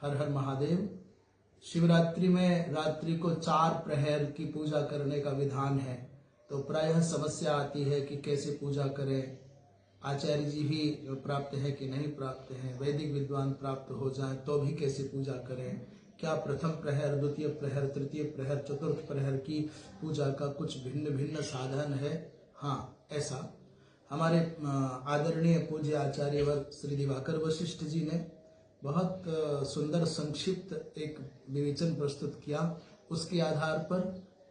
हर हर महादेव। शिवरात्रि में रात्रि को 4 प्रहर की पूजा करने का विधान है, तो प्रायः समस्या आती है कि कैसे पूजा करें, आचार्य जी भी प्राप्त है कि नहीं प्राप्त है, वैदिक विद्वान प्राप्त हो जाए तो भी कैसे पूजा करें, क्या प्रथम प्रहर, द्वितीय प्रहर, तृतीय प्रहर, चतुर्थ प्रहर की पूजा का कुछ भिन्न भिन्न साधन है। हाँ, ऐसा हमारे आदरणीय पूज्य आचार्य वर्ग श्री दिवाकर वशिष्ठ जी ने बहुत सुंदर संक्षिप्त एक विवेचन प्रस्तुत किया, उसके आधार पर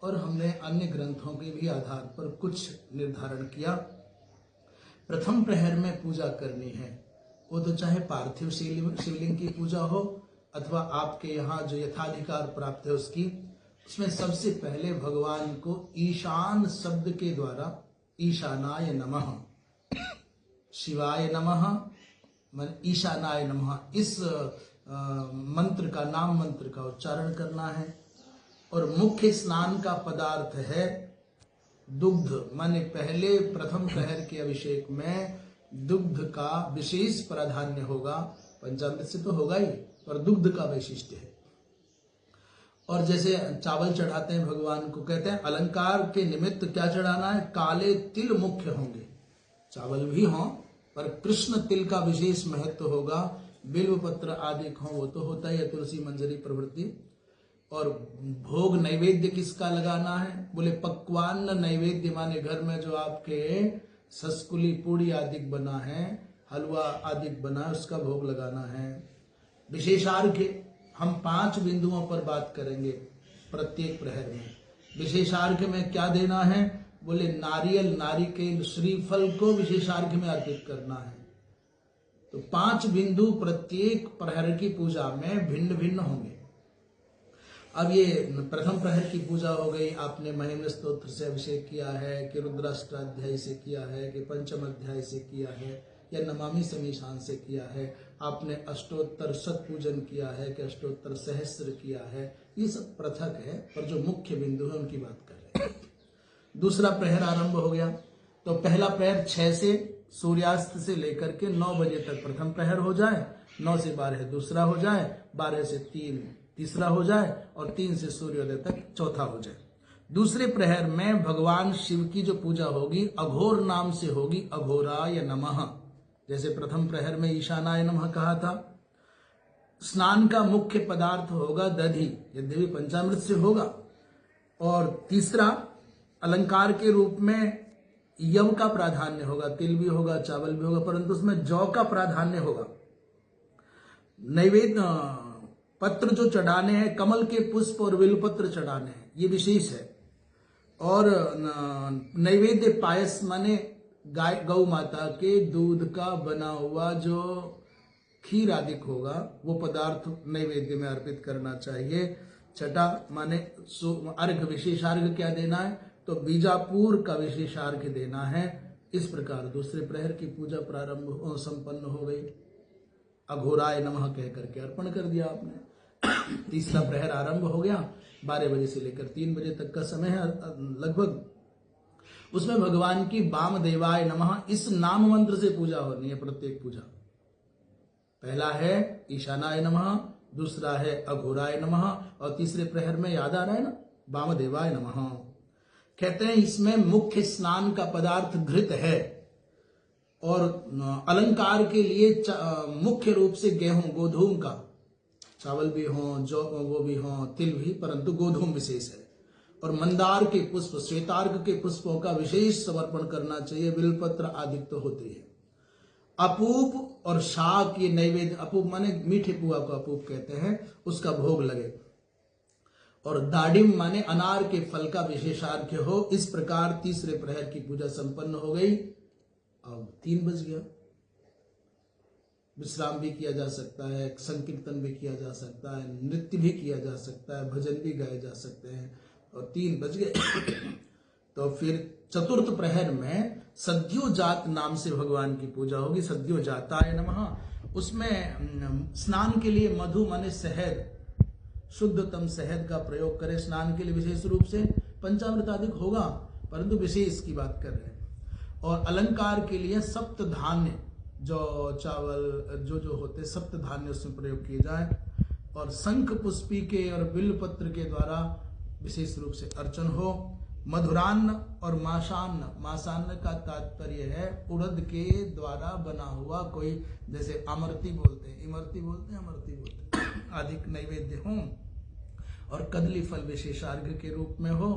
और हमने अन्य ग्रंथों के भी आधार पर कुछ निर्धारण किया। प्रथम प्रहर में पूजा करनी है, वो तो चाहे पार्थिव शिवलिंग की पूजा हो अथवा आपके यहाँ जो यथाधिकार प्राप्त है उसकी, उसमें सबसे पहले भगवान को ईशान शब्द के द्वारा ईशानाय नमः, शिवाय नमः, मन ईशानाय नमः, इस मंत्र का, नाम मंत्र का उच्चारण करना है। और मुख्य स्नान का पदार्थ है दुग्ध, माने पहले प्रथम प्रहर के अभिषेक में दुग्ध का विशेष प्राधान्य होगा। पंचामृत से तो होगा ही, पर दुग्ध का वैशिष्ट्य है। और जैसे चावल चढ़ाते हैं भगवान को, कहते हैं अलंकार के निमित्त क्या चढ़ाना है, काले तिल मुख्य होंगे, चावल भी हों पर कृष्ण तिल का विशेष महत्व होगा। बिल्व पत्र आदि हों वो तो होता ही है, तुलसी मंजरी प्रभृति। और भोग नैवेद्य किसका लगाना है, बोले पक्वान्न नैवेद्य, माने घर में जो आपके ससकुली पूड़ी आदि बना है, हलवा आदि बना है, उसका भोग लगाना है। विशेषार्घ्य हम 5 बिंदुओं पर बात करेंगे प्रत्येक प्रहर में। विशेषार्घ्य में क्या देना है, बोले नारियल, नारिकेल, श्रीफल को विशेषार्घ्य में अर्पित करना है। तो 5 बिंदु प्रत्येक प्रहर की पूजा में भिन्न भिन्न होंगे। अब ये प्रथम प्रहर की पूजा हो गई, आपने महिम स्तोत्र से अभिषेक किया है कि रुद्राष्टाध्याय से किया है कि पंचम अध्याय से किया है या नमामि समीशान से किया है, आपने अष्टोत्तर शत पूजन किया है कि अष्टोत्तर सहस्त्र किया है, ये सब पृथक है, पर जो मुख्य बिंदु है उनकी बात कर रहे हैं। दूसरा प्रहर आरंभ हो गया, तो पहला प्रहर 6 से सूर्यास्त से लेकर के 9 बजे तक प्रथम प्रहर हो जाए, 9 से 12 दूसरा हो जाए, 12 से 3 तीसरा हो जाए और 3 से सूर्योदय तक चौथा हो जाए। दूसरे प्रहर में भगवान शिव की जो पूजा होगी अघोर नाम से होगी, अघोराय नमः। जैसे प्रथम प्रहर में ईशानाय नमः कहा था। स्नान का मुख्य पदार्थ होगा दधि, यद्यपि पंचामृत से होगा। और तीसरा अलंकार के रूप में यव का प्राधान्य होगा, तिल भी होगा, चावल भी होगा, परंतु उसमें जौ का प्राधान्य होगा। नैवेद्य पत्र जो चढ़ाने हैं, कमल के पुष्प और बिल्वपत्र चढ़ाने हैं, ये विशेष है। और नैवेद्य पायस, माने गाय गौ माता के दूध का बना हुआ जो खीर आदि होगा, वो पदार्थ नैवेद्य में अर्पित करना चाहिए। छठा माने अर्घ, विशेषार्घ क्या देना है, तो बीजापुर का विशेषार्घ देना है। इस प्रकार दूसरे प्रहर की पूजा प्रारंभ संपन्न हो गई। अघोराय नमः कह करके अर्पण कर दिया आपने। तीसरा प्रहर आरंभ हो गया, 12 बजे से लेकर 3 बजे तक का समय है लगभग। उसमें भगवान की वामदेवाय नमः इस नाम मंत्र से पूजा होनी है। प्रत्येक पूजा पहला है ईशानाय नमः, दूसरा है अघोराय नमः, और तीसरे प्रहर में याद आ रहा है ना, वामदेवाय नमः। कहते हैं इसमें मुख्य स्नान का पदार्थ घृत है, और अलंकार के लिए मुख्य रूप से गेहूं, गोधूम का, चावल भी हों, जो वो भी हों, तिल भी, परंतु गोधूम विशेष है। और मंदार के पुष्प, श्वेतार्घ के पुष्पों का विशेष समर्पण करना चाहिए। बिल्वपत्र आदि तो होते हैं। अपूप और शाक, ये नैवेद्य, अपूप माने मीठे पुआ को अपूप कहते हैं, उसका भोग लगे। और दाडिम माने अनार के फल का विशेषार्घ्य हो। इस प्रकार तीसरे प्रहर की पूजा संपन्न हो गई। अब 3 बज गया, विश्राम भी किया जा सकता है, संकीर्तन भी किया जा सकता है, नृत्य भी किया जा सकता है, भजन भी गाए जा सकते हैं, और 3 बज गए। तो फिर चतुर्थ प्रहर में सद्योजात नाम से भगवान की पूजा होगी। सद्योजाताय नमः। उसमें स्नान के लिए मधु माने शहद, शुद्धतम शहद का प्रयोग करें स्नान के लिए। विशेष रूप से पंचामृत आदि होगा, परंतु विशेष की बात कर रहे हैं। और अलंकार के लिए सप्त धान्य, जो चावल जो होते सप्त धान्य उसमें प्रयोग किए जाए। और शंख पुष्पी के और बिल्वपत्र के द्वारा विशेष रूप से अर्चन हो। मधुरान्न और माशान्न, माशान्न का तात्पर्य है उड़द के द्वारा बना हुआ कोई, जैसे अमृति बोलते हैं, इमरती बोलते हैं, अमृति बोलते हैं, अधिक नैवेद्य हो और कदली फल विशेषार्घ्य के रूप में हो।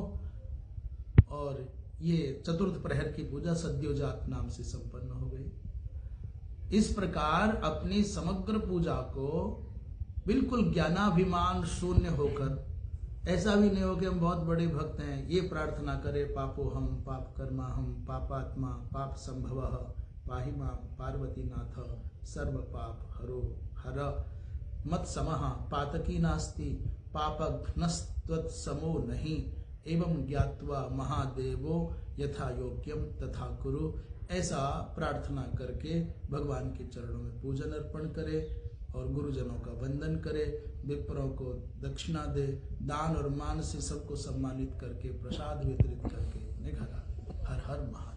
और ये चतुर्थ प्रहर की पूजा सद्योजात नाम से संपन्न हो गई। इस प्रकार अपनी समग्र पूजा को बिल्कुल ज्ञानाभिमान शून्य होकर, ऐसा भी नहीं हो कि हम बहुत बड़े भक्त हैं, ये प्रार्थना करें पापो हम पाप कर्मा हम पापात्मा पाप संभव पाहि मां पार्वती नाथ सर्व पाप हरो हर मत समः पातकी नास्ति पापघ्नस्त्वत् समो नहीं एवं ज्ञात्वा महादेवो यथा योग्यम तथा कुरु। ऐसा प्रार्थना करके भगवान के चरणों में पूजन अर्पण करे और गुरुजनों का वंदन करे, विप्रों को दक्षिणा दे, दान और मान से सबको सम्मानित करके प्रसाद वितरित करके अपने घर आ। हर हर महादेव।